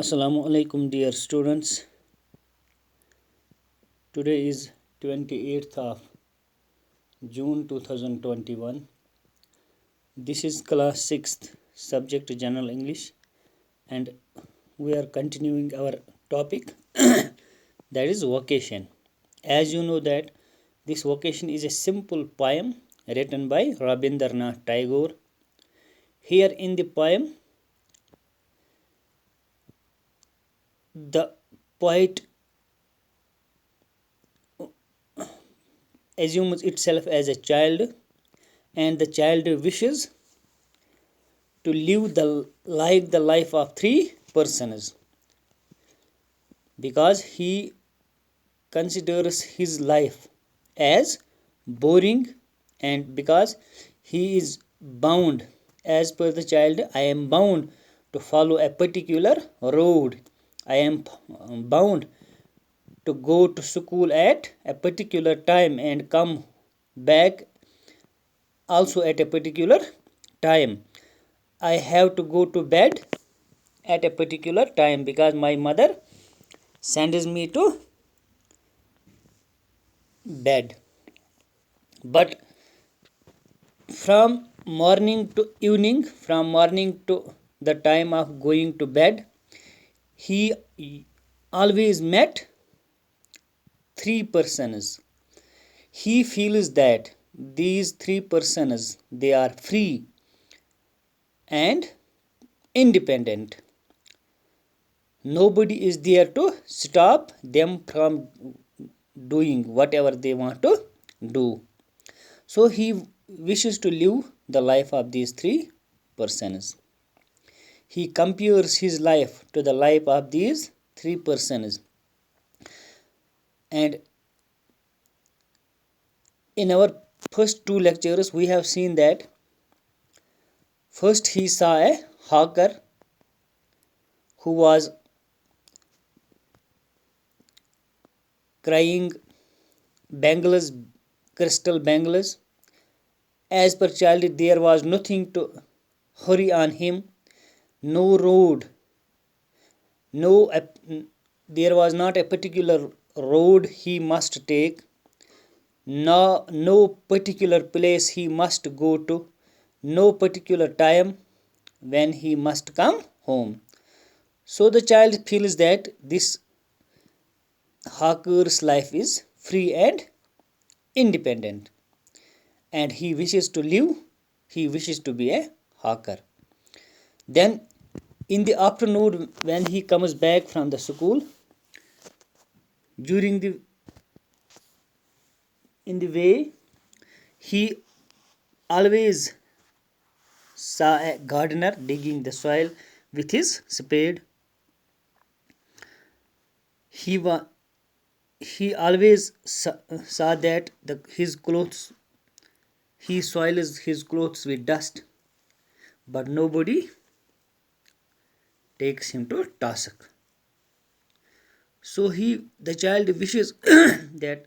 Assalamu alaikum, dear students. Today is 28th of June 2021. This is class 6th, subject General English, and we are continuing our topic that is vocation. As you know that this vocation is a simple poem written by Rabindranath Tagore. Here in the poem, the poet assumes itself as a child, and the child wishes to live the life of three persons because he considers his life as boring, and because he is bound, as per the child, I am bound to follow a particular road, I am bound to go to school at a particular time and come back also at a particular time. I have to go to bed at a particular time because my mother sends me to bed. But from morning to evening, from morning to the time of going to bed, he always met three persons. He feels that these three persons, they are free and independent. Nobody is there to stop them from doing whatever they want to do. So he wishes to live the life of these three persons. He compares his life to the life of these three persons. And in our first two lectures, we have seen that first he saw a hawker who was crying bangles, crystal bangles. As per child, there was nothing to hurry on him, no road, there was not a particular road he must take, no particular place he must go to, no particular time when he must come home. So the child feels that this hawker's life is free and independent, and he wishes to be a hawker. Then in the afternoon, when he comes back from the school, in the way, he always saw a gardener digging the soil with his spade. He always saw that he soils his clothes with dust, but nobody takes him to task. So the child wishes that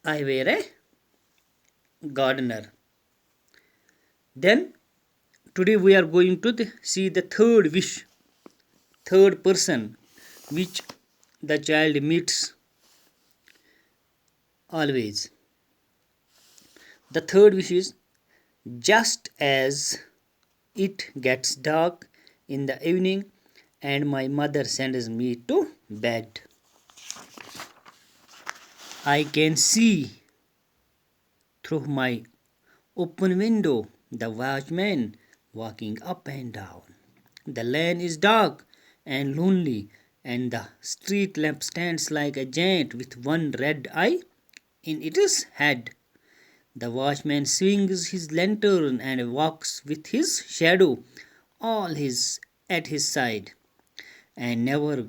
I were a gardener. Then today we are going to see the third wish, third person, which the child meets always. The third wish is, just as it gets dark in the evening and my mother sends me to bed, I can see through my open window the watchman walking up and down. The lane is dark and lonely, and the street lamp stands like a giant with one red eye in its head. The watchman swings his lantern and walks with his shadow at his side, and never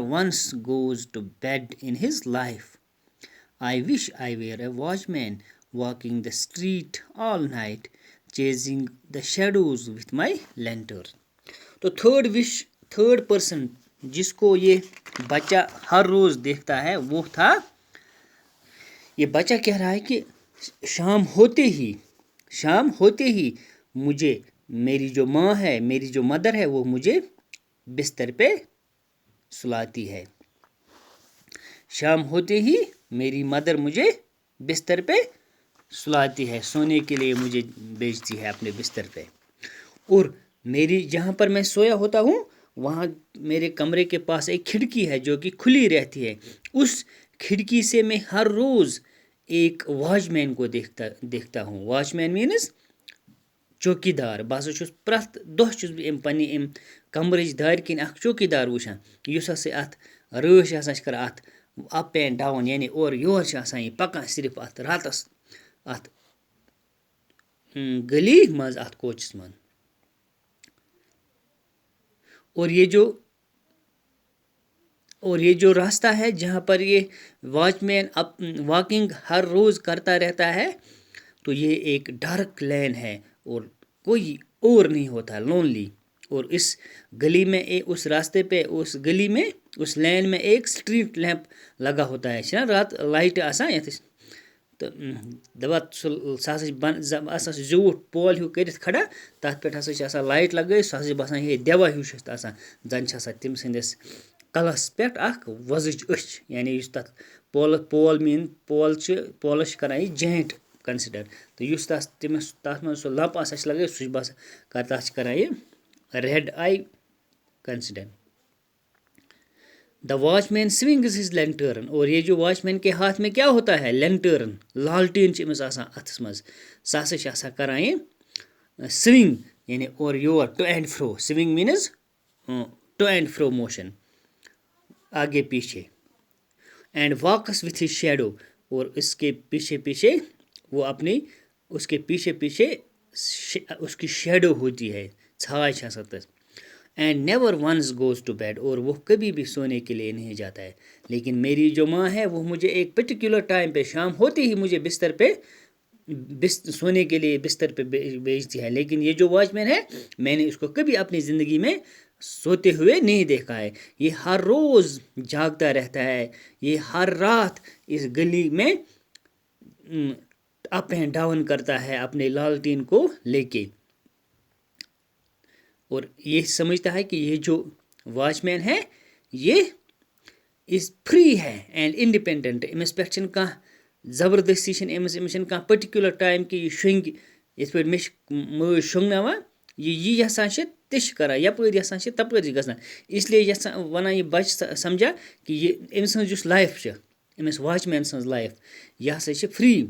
once goes to bed in his life. I wish I were a watchman, walking the street all night, chasing the shadows with my lantern. तो third person जिसको ये बच्चा हर रोज देखता है वो था, ये बच्चा कह रहा है कि शाम होते ही मुझे मेरी जो माँ है, मेरी जो मदर है, वो मुझे بستر پہ سلاتی ہے. شام ہوتے ہی میری مدر مجھے بستر پہ سلاتی ہے, سونے کے لیے مجھے بھیجتی ہے اپنے بستر پہ. اور میری جہاں پر میں سویا ہوتا ہوں وہاں میرے کمرے کے پاس ایک کھڑکی ہے جو کہ کھلی رہتی ہے. اس کھڑکی سے میں ہر روز ایک واچ مین کو دیکھتا ہوں. واچ مین مینز چوکی دار. بہٕ ہسا چھُس پرٛٮ۪تھ دۄہ چھُس بہٕ پنٛنہِ اَمہِ کمرٕچ دارِ کِنۍ اکھ چوکی دار وٕچھان یُس ہسا اتھ رٲچھ آسان چھِ کران اتھ اپ اینڈ ڈاوُن, یعنی اورٕ یور چھِ آسان یہِ پکان صرف اتھ راتس اتھ گلی منٛز اتھ کوچس منٛز. اور یہ جو راستہ ہے جہاں پر یہ واچ مین واکنگ ہر روز کرتا رہتا ہے تو یہ ایک ڈارک لین ہے اور کوئی اور نہیں ہوتا, لونلی. اور اس گلی میں اس راستے پہ اس گلی میں اس لین میں ایک اسٹریٹ لیمپ لگا ہوتا ہے نا رات لائٹ آسان یتھ تو دپان سُہ ہسا چھُ زیوٗٹھ پول ہیوٗ کٔرِتھ کھڑا تتھ پٮ۪ٹھ ہسا چھِ آسان لایٹ لگٲیِتھ سُہ ہسا چھِ باسان یِہے دیوا ہیوٗ چھُ آسان زن چھِ آسان تٔمۍ سٕنٛدِس کلس پٮ۪ٹھ اکھ وۄزٕج أچھ, یعنی یُس تتھ پولس چھِ کران یہِ جینٹ کنسِڈر تہٕ یُس تتھ منٛز سُہ لمپ آسان چھِ لگٲیِتھ سُہ چھُ باسان تتھ چھِ کران یہِ ریڈ آی کنسیڈر. دا واچ مین سوِنگز ہز لینٹرن. اور یہ جو واچ مین کے ہاتھ میں کیا ہوتا ہے, لینٹرن, لالٹین چھِ أمِس آسان اتھس منٛز. سُہ ہسا چھِ آسان کران یہِ سوِنگ, یعنی اورٕ your to and fro. Swing means to and fro motion, آگے پیچھے. And walks with his shadow. اور اس کے پیچھے پیچھے وہ اپنی اس کے پیچھے پیچھے اس کی شیڈو ہوتی ہے, چھایا چھِ آسان تس. And never once goes to bed. اور وہ کبھی بھی سونے کے لیے نہیں جاتا ہے. لیکن میری جو ماں ہے وہ مجھے ایک پرٹیکولر ٹائم پہ شام ہوتے ہی مجھے بستر پہ سونے کے لیے بستر پہ بھیجتی ہے. لیکن یہ جو واچ مین ہے میں نے اس کو کبھی اپنی زندگی میں سوتے ہوئے نہیں دیکھا ہے. یہ ہر روز جاگتا رہتا ہے, یہ ہر رات اس گلی میں اپ اینڈ ڈاؤن کرتا ہے اپنے لالٹین کو لے کے. اور یہ سمجھتا ہے کہ یہ جو واچ مین ہے یہ از فری ہے اینڈ انڈیپینڈنٹ. أمِس پٮ۪ٹھ چھِنہٕ کانٛہہ زبردستی چھِنہٕ أمِس چھِنہٕ کانٛہہ پٔرٹِکیوٗلر ٹایم کہِ یہِ شۄنٛگہِ یِتھ پٲٹھۍ مےٚ چھِ مٲج شۄنٛگناوان, یہِ یژھان چھِ تہِ چھِ کران, یپٲرۍ یژھان چھِ تپٲرۍ چھِ گژھان. اسلیے ونان یہِ بچہِ سمجھا کہِ یہِ أمۍ سٕنٛز یُس لایف چھِ أمِس واچ مین سٕنٛز لایف یہِ ہسا چھِ فری.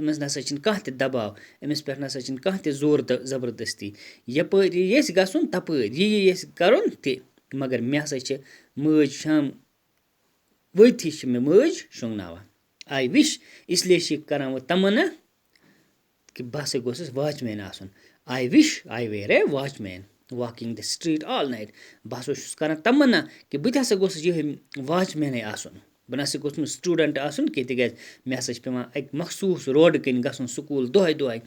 أمِس نسا چھِنہٕ کانٛہہ تہِ دباو, أمِس پٮ۪ٹھ نسا چھِنہٕ کانٛہہ تہِ زور زبردستی. یپٲرۍ یہِ یژھِ گژھُن تپٲرۍ, یہِ یژھِ کرُن تہِ. مگر مےٚ ہسا چھِ مٲج شام وٲتتھٕے چھِ مےٚ مٲج شۄنٛگناوان. آی وِش اسلیے چھِ کران وۄنۍ تمنا کہِ بہٕ ہسا گوٚژھُس واچ مین آسُن. I wish I were a watchman walking the street all night. بہٕ ہسا چھُس کران تمنا کہِ بہٕ تہِ ہسا گوٚژھُس یِہے واچ مینٕے آسُن. بہٕ نسا گوٚژھ نہٕ سٹوٗڈنٛٹ آسُن کینٛہہ تِکیازِ مےٚ ہسا چھِ پیٚوان اَکہِ مخصوٗص روڈٕ کِنۍ گژھُن سکوٗل دۄہے دۄہے.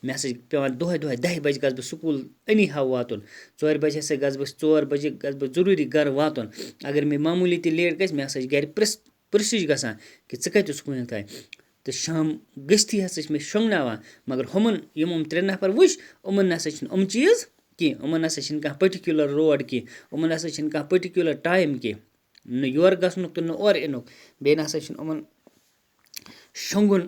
مےٚ ہسا چھِ پیٚوان دۄہے 10 بجہِ گژھٕ بہٕ سکوٗل أنی ہاو واتُن, 4 بجے ہسا گژھٕ بہٕ 4 بجے گژھٕ بہٕ ضروٗری گرٕ واتُن. اگر مےٚ معموٗلی تہِ لیٹ گژھِ مےٚ ہسا چھِ گرِ پرژھِش گژھان کہِ ژٕ کتہِ وٕنیُک تانۍ. تہٕ شام گٔژھتھٕے ہسا چھِ مےٚ شۄنٛگناوان. مگر ہُمن یِم 3 نفر وٕچھ یِمن نسا چھِنہٕ یِم چیٖز کینٛہہ, یِمن نسا چھِنہٕ کانٛہہ پٔرٹِکیوٗلر روڈ کینٛہہ, یِمن نسا چھِنہٕ کانٛہہ پٔرٹِکیوٗلر ٹایم کینٛہہ, نہ یورٕ گژھنُک تہٕ نہ اورٕ یِنُک. بیٚیہِ نسا چھُنہٕ یِمن شۄنٛگُن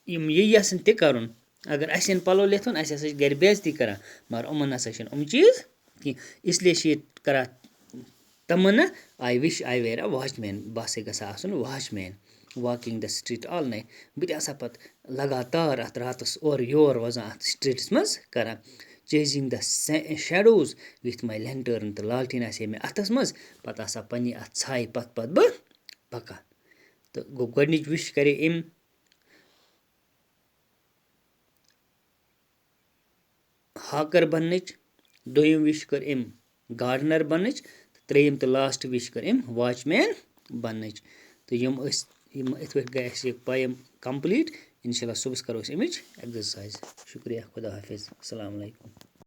یِم یہِ یژھن تہِ کرُن. اگر اَسہِ یِن پلو لِتھُن اَسہِ ہسا چھِ گرِ بے عزتی کران, مگر یِمن نسا چھِنہٕ یِم چیٖز کینٛہہ. اسلیے چھِ ییٚتہِ کران تمنا آی wish I were a watch مین. بہٕ ہسا گژھٕ ہا آسُن watchman walking the street all night. بہٕ تہِ آسہٕ ہا پتہٕ لگاتار اتھ راتس اورٕ یور روزان اتھ سٹریٹس منٛز کران. چیزِنگ دَ شیڈوز وِتھ ماے لینٹٲرن. تہٕ لالٹیٖن آسہِ ہے مےٚ اتھس منٛز پتہٕ آسہٕ ہا پننہِ اتھ ژھایہِ پتہٕ بہٕ پکان. تہٕ گوٚو گۄڈنِچ وِش کرے أمۍ ہاکر بننٕچ, دوٚیِم وِش کٔر أمۍ گاڈنر بننٕچ, تہٕ ترٛیٚیِم تہٕ لاسٹ وِش کٔر أمۍ واچ مین بننٕچ. تہٕ یِم یِتھ پٲٹھۍ گٔے اَسہِ یہِ پویم کمپلیٖٹ. اِنشاء اللہ صُبحس کرو أسۍ اَمِچ ایٚگزرسایز. شُکریہ, خدا حافظ, السلام علیکم.